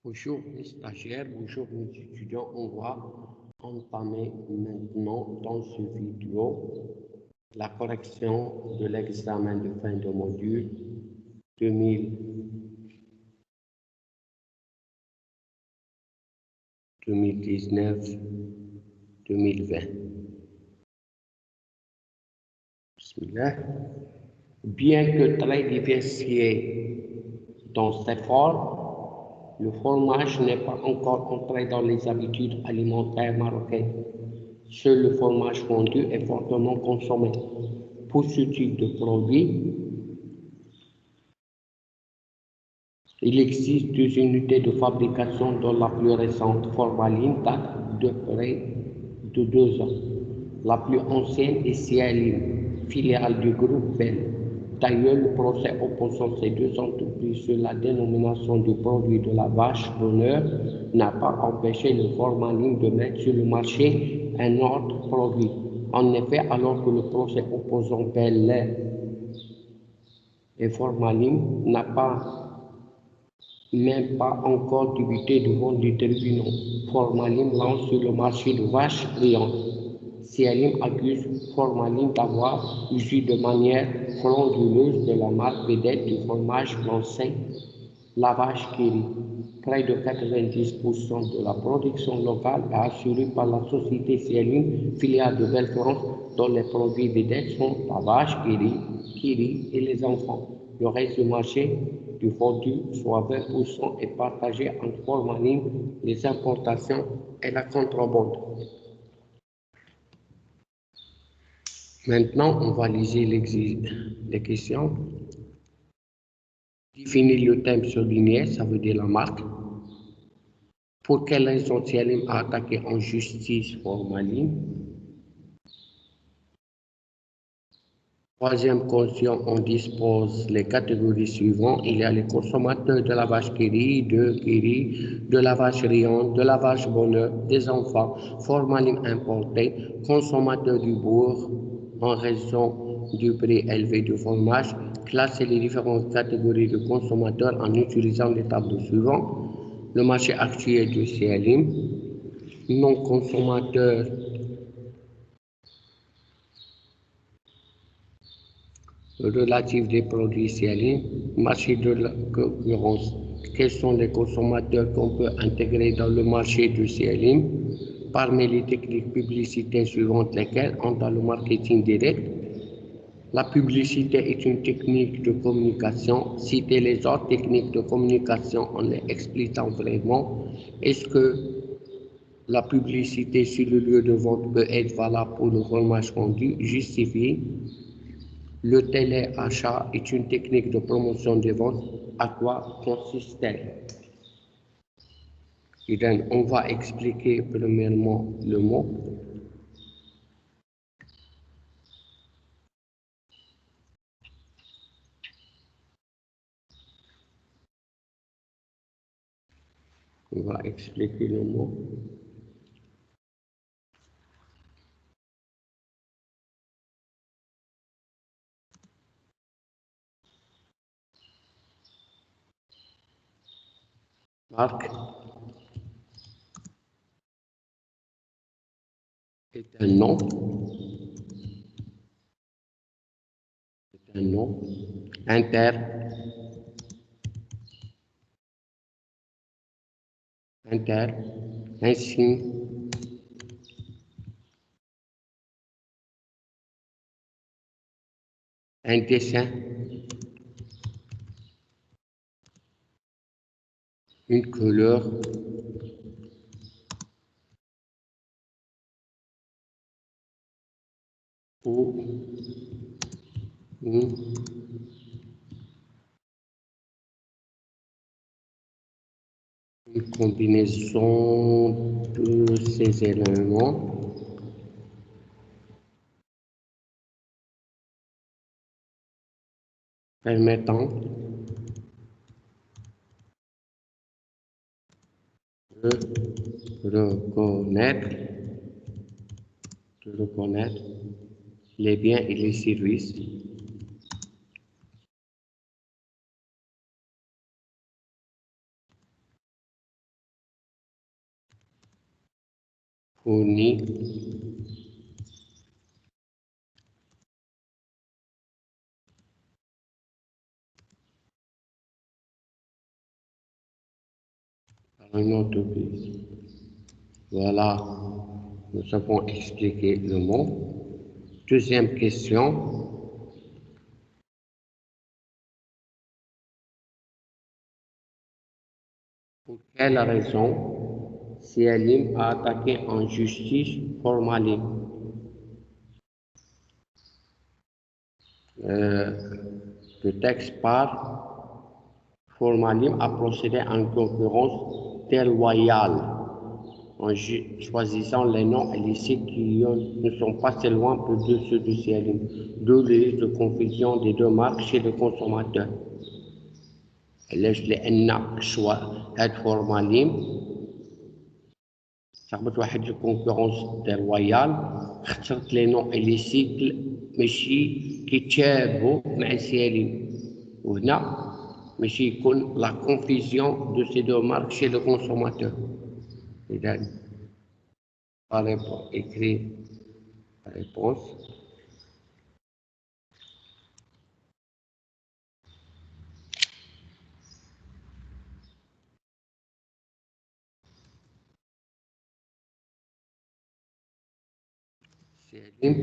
Bonjour mes stagiaires, bonjour mes étudiants. On va entamer maintenant dans ce vidéo la correction de l'examen de fin de module 2019-2020. Bismillah. Bien que très diversifié dans ses formes, le fromage n'est pas encore entré dans les habitudes alimentaires marocaines. Seul le fromage fondu est fortement consommé. Pour ce type de produit, il existe deux unités de fabrication dont la plus récente, Formaline, date de près de 2 ans. La plus ancienne est Cialim, filiale du groupe Bell. D'ailleurs, le procès opposant ces deux entreprises sur la dénomination du produit de la vache d'honneur n'a pas empêché le Formaline de mettre sur le marché un autre produit. En effet, alors que le procès opposant Bell et Formaline n'a même pas encore débuté devant les tribunaux, Formaline lance sur le marché de vaches riantes. Cialim accuse Formaline d'avoir usé de manière frauduleuse de la marque vedette du fromage français, la vache qui rit. Près de 90% de la production locale est assurée par la société Cialim, filiale de Belle France, dont les produits vedettes sont la vache qui rit et les enfants. Le reste du marché du fondu, soit 20%, est partagé entre Formaline, les importations et la contrebande. Maintenant, on va liser les questions. Définir le thème souligné, ça veut dire la marque. Pour quelle raison Cialim a attaqué en justice Formaline? Troisième question, on dispose les catégories suivantes. Il y a les consommateurs de la vache qui rit, de la vache riante, de la vache bonheur, des enfants, Formaline importé, consommateurs du bourg en raison du prix élevé du fromage. Classer les différentes catégories de consommateurs en utilisant les tableaux suivants. Le marché actuel du Cialim, non-consommateurs relatif des produits Cialim, marché de la concurrence. Quels sont les consommateurs qu'on peut intégrer dans le marché du Cialim? Parmi les techniques publicitaires suivantes lesquelles ont dans le marketing direct. La publicité est une technique de communication. Citer les autres techniques de communication en les expliquant vraiment. Est-ce que la publicité sur le lieu de vente peut être valable pour le fromage fondu? Justifié. Le téléachat est une technique de promotion des ventes. À quoi consiste-t-elle? On va expliquer premièrement le mot. On va expliquer le mot. Marque est un nom. Inter, un signe, un dessin, une couleur, ou une combinaison de ces éléments permettant de reconnaître les biens et les services fournit par une entreprise. Voilà, nous avons expliqué le mot. Deuxième question. Pour quelle raison Sialim a attaqué en justice Formalim? Le texte parle. Formalim a procédé à une concurrence déloyale en choisissant les noms illicites qui ne sont pas si loin de ceux du Sialim, d'où le risque de confusion des deux marques chez le consommateur. علاش لان شوا هاد فورمالين صاحبت واحد الكونكورونس ديلويال اخترت لي نون إليسيت ماشي كيتشابهوا مع سيالين وهنا ماشي يكون لا كونفيزيون دو سي دو مارك شي لو كونسوماتور. اذا écrit la réponse. Sialim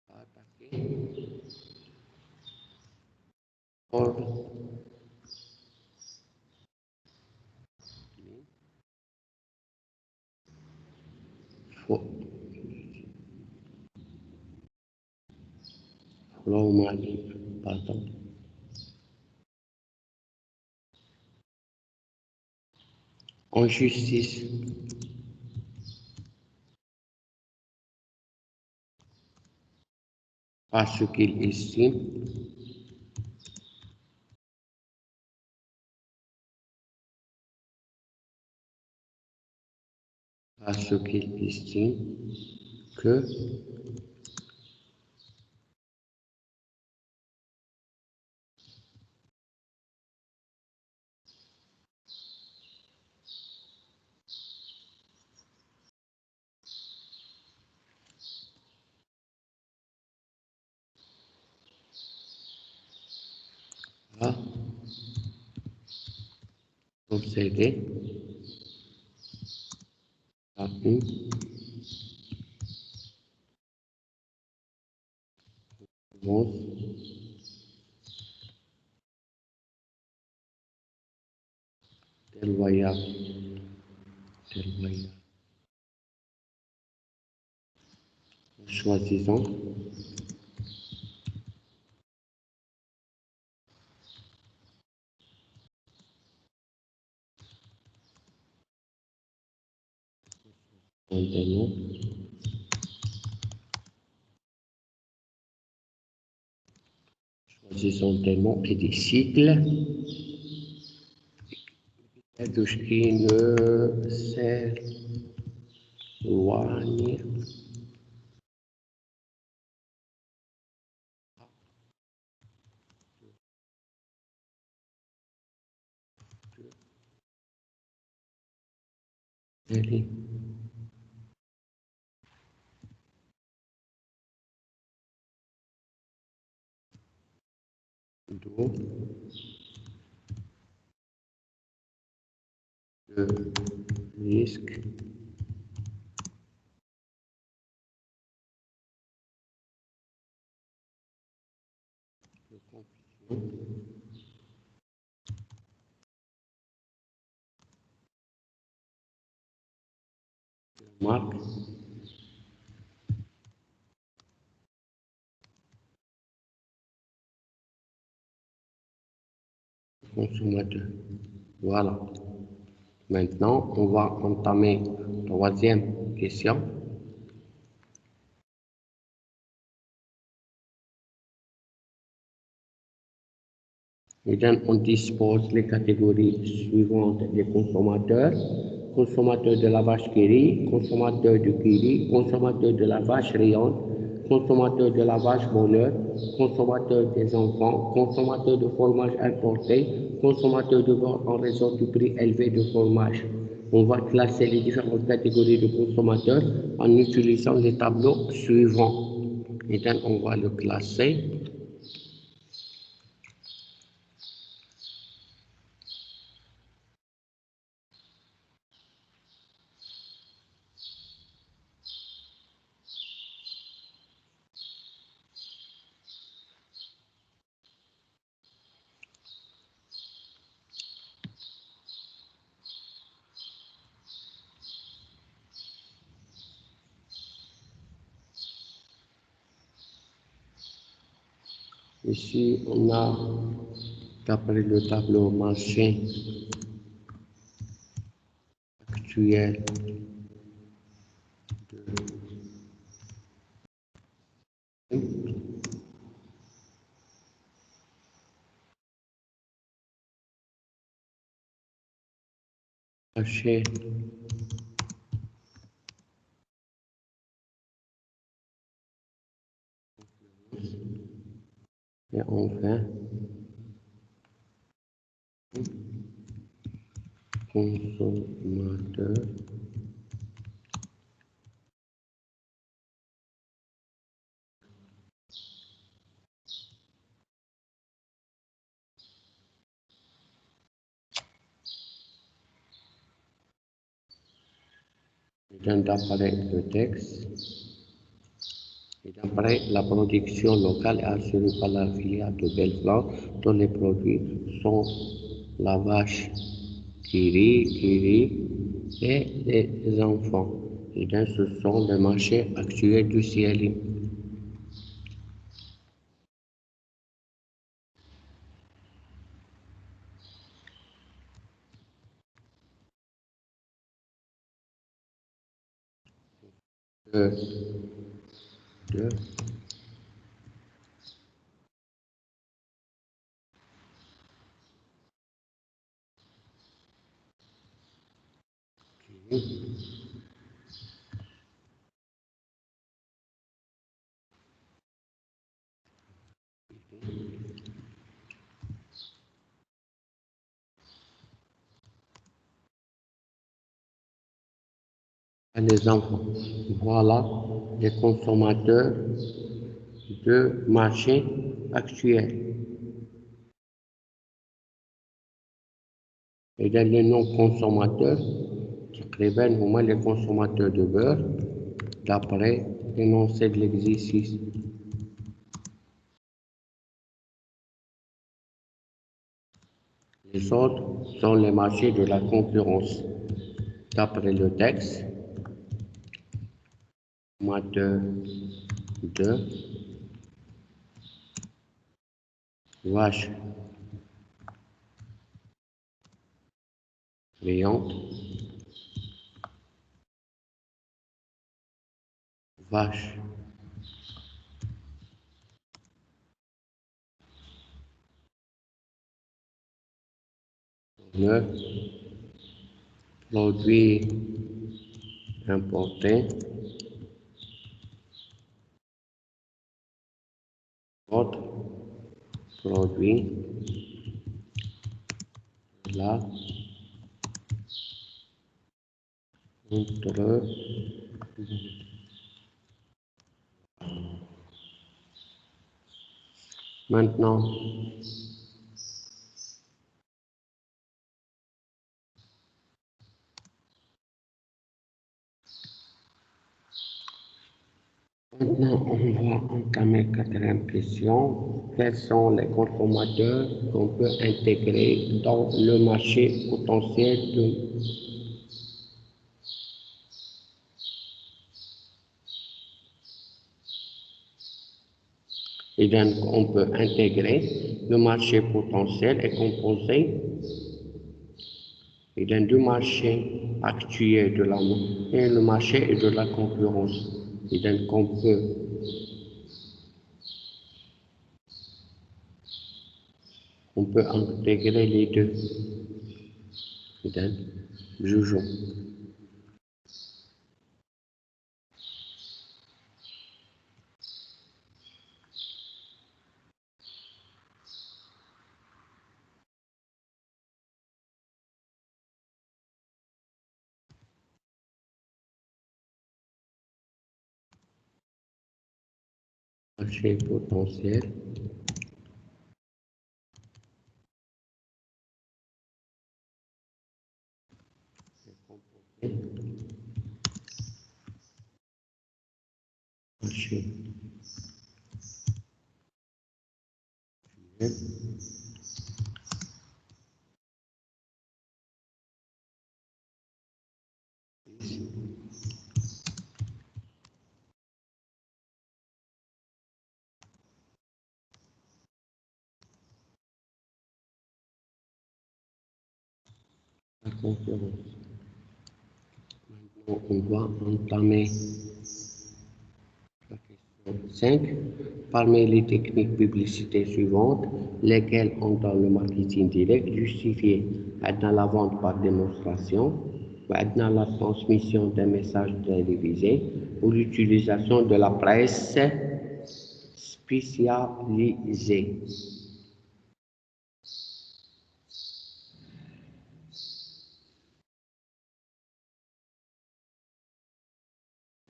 a attaqué pardon. En justice parce qu'il estime que a procédé à une concurrence déloyale. Choisissons des noms. Choisissons des noms et des cycles qui ne s'éloignent de risque de confusion de marque consommateur. Voilà. Maintenant, on va entamer la troisième question. Et donc, on dispose les catégories suivantes des consommateurs. Consommateur de la vache qui rit, consommateur de qui rit, consommateur de la vache riante, consommateur de la vache bonheur, consommateur des enfants, consommateur de fromage importé, consommateurs de bord en raison du prix élevé de fromage. On va classer les différentes catégories de consommateurs en utilisant les tableaux suivants. Et donc, on va le classer. Ici, on a, d'après le tableau marché actuel, marché et enfin consommateur d'après le texte et d'après la production locale assurée par la filière de Belleflanc dont les produits sont la vache qui et les enfants. Et donc, ce sont les marchés actuels du CIELI. De les enfants. Voilà les consommateurs de marché actuels. Et dans les non-consommateurs, تقريبا هما les consommateurs de beurre d'après l'énoncé de l'exercice. Les autres sont les marchés de la concurrence. D'après le texte, consommateurs de vaches créantes, vaches neuves, produits importés, autres produits de la contre. Maintenant, Maintenant, on va entamer la quatrième question. Quels sont les consommateurs qu'on peut intégrer dans le marché potentiel de... Et donc, on peut intégrer le marché potentiel est composé et d'un deux marchés actuels de la et le marché et de la concurrence. Et donc, on peut intégrer les deux. Et donc, jugeons. marché potentiel. Marché la concurrence. Maintenant, on va entamer la question 5. Parmi les techniques publicitaires suivantes, lesquelles ont dans le marketing direct justifié dans la vente par démonstration, dans la transmission d'un message télévisé ou l'utilisation de la presse spécialisée.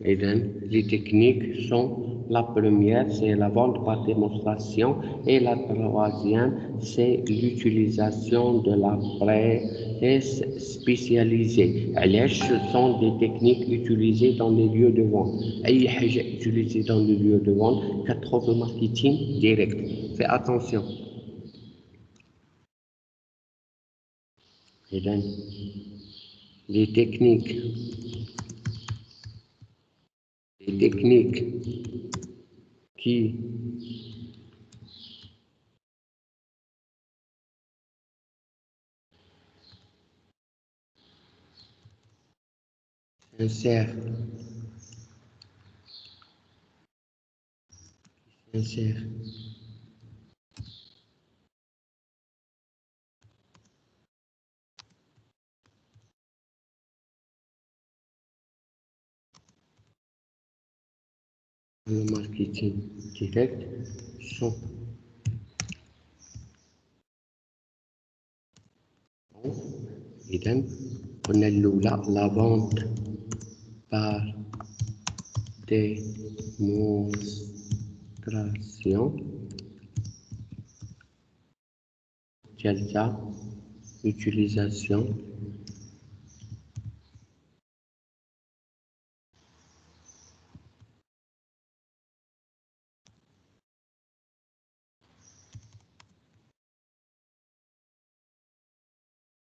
Et donc, les techniques sont, la première, c'est la vente par démonstration, et la troisième, c'est l'utilisation de la presse spécialisée. Ce sont des techniques utilisées dans les lieux de vente. أي حاجة utilisée dans les lieux de vente, كتروح marketing direct. Fais attention. Et donc, les techniques qui insèrent le marketing direct sont إذن قلنا الأولى la vente par démonstration delta utilisation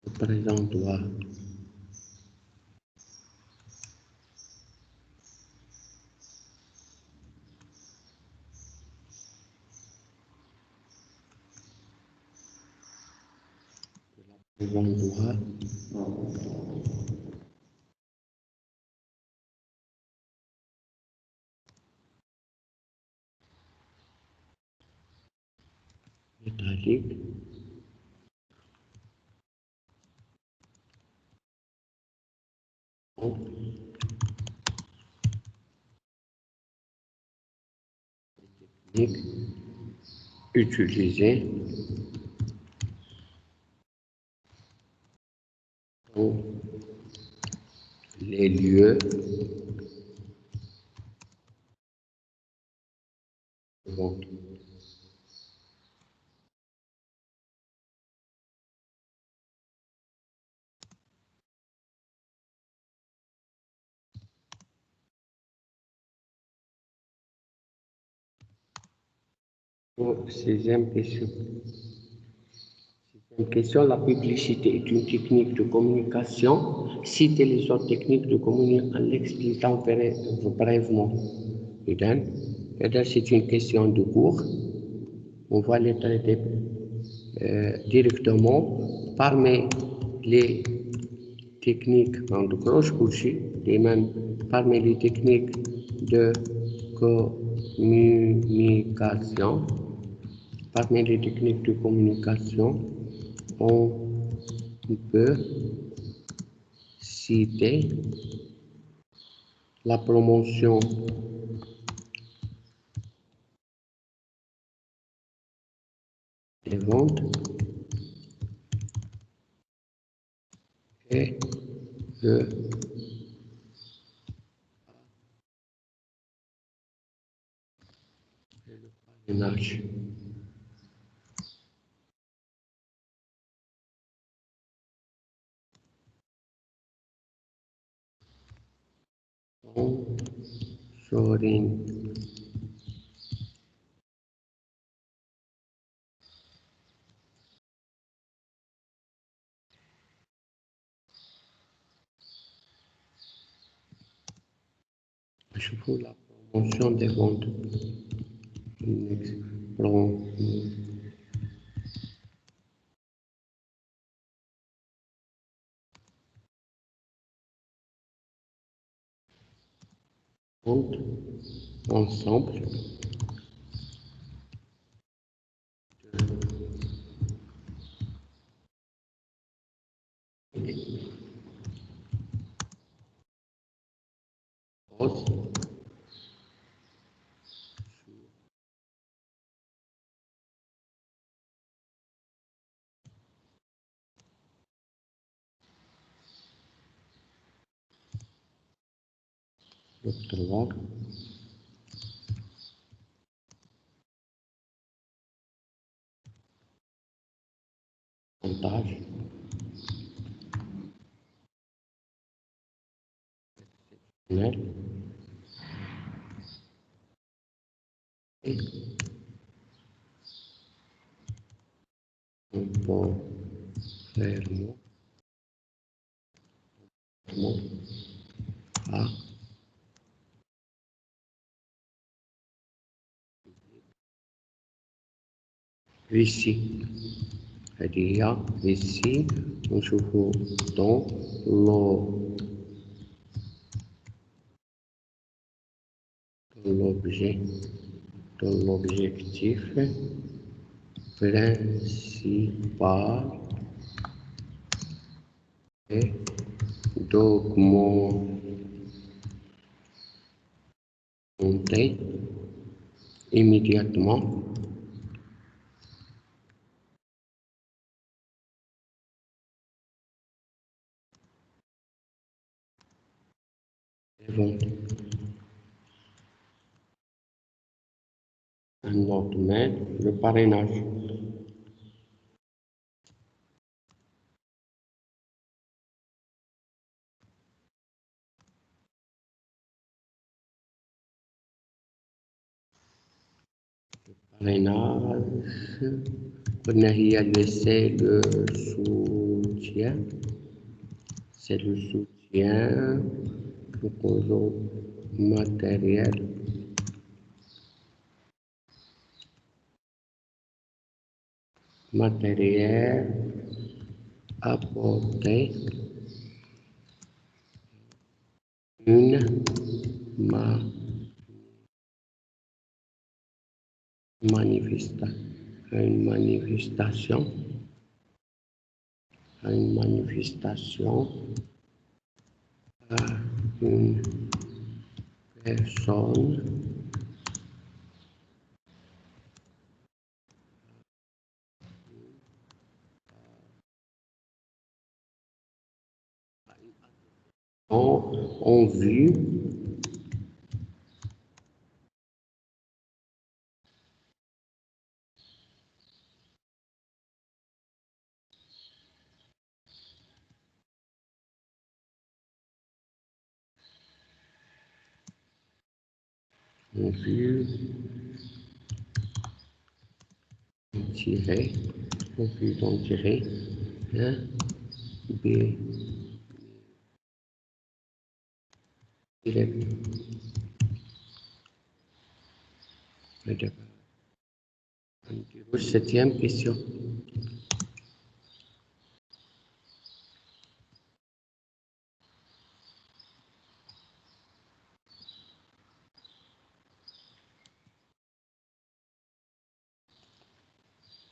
le présent doit métallique utilisée dans les lieux de vente. Sixième question. La publicité est une technique de communication. Citez les autres techniques de communication en l'expliquant brièvement. Et donc, c'est une question de cours. On va les traiter directement. Parmi les techniques de croche-couchée, et même parmi les techniques de communication, on peut citer la promotion des ventes et le parrainage. Sponsoring. Je trouve la promotion des ventes. Vente ensemble. L'octroi. Montage. Et on peut faire mot à ici. C'est-à-dire ici, on trouve dans l'objet, dans l'objectif principal est d'augmenter immédiatement les ventes. Un autre mail, le parrainage. Parrainage, c'est le soutien, c'est le soutien matériel apporté une manifestation à une personne en vue d'en tirer un septième question.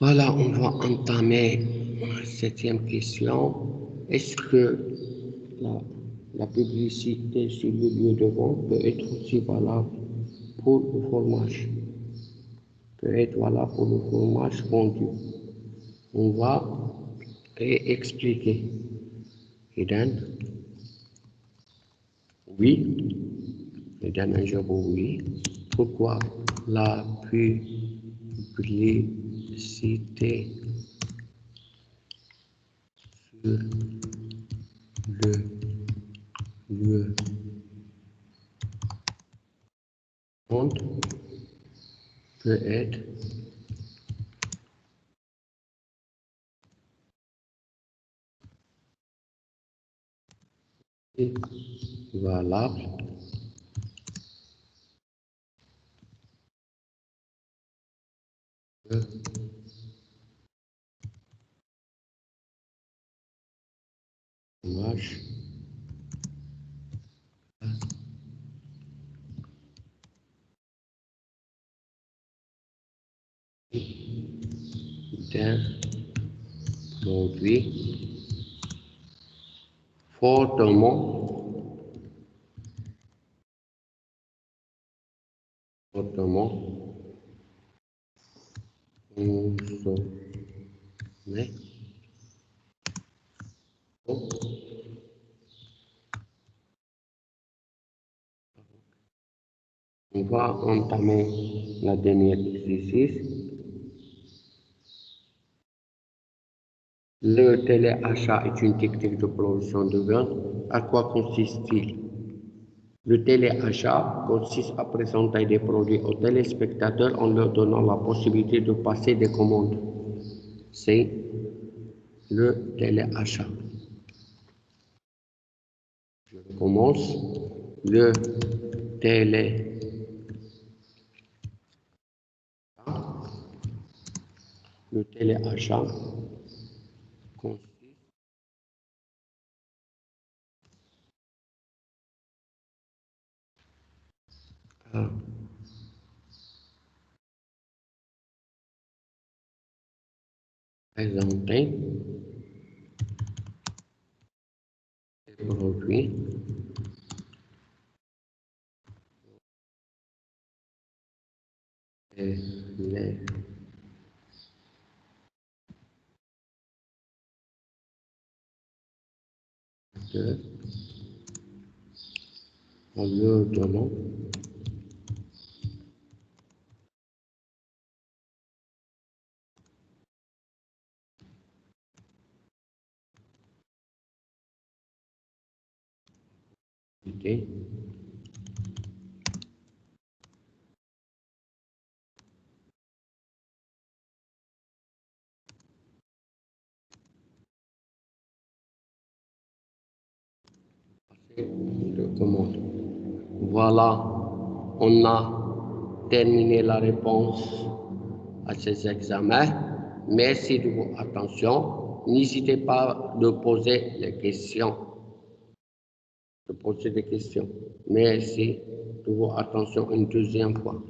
Voilà, on va entamer la septième question. Est-ce que la publicité sur le lieu de vente peut être aussi valable pour le fromage? Peut être valable pour le fromage fondu. On va réexpliquer. Idan, oui. Idan un job oui. Pourquoi la publicité sur le lieu compte peut être valable que marche d'un produit fortement consommé. On va entamer la dernière exercice. Le téléachat est une technique de promotion de vente. À quoi consiste-t-il? Le téléachat consiste à présenter des produits aux téléspectateurs en leur donnant la possibilité de passer des commandes. C'est le téléachat. Je commence. Le téléachat consiste à présenter des produits et les acteurs en leur donnant l'idée de commande. Voilà, on a terminé la réponse à ces examens. Merci de votre attention. N'hésitez pas de poser des questions. Merci de votre attention une deuxième fois.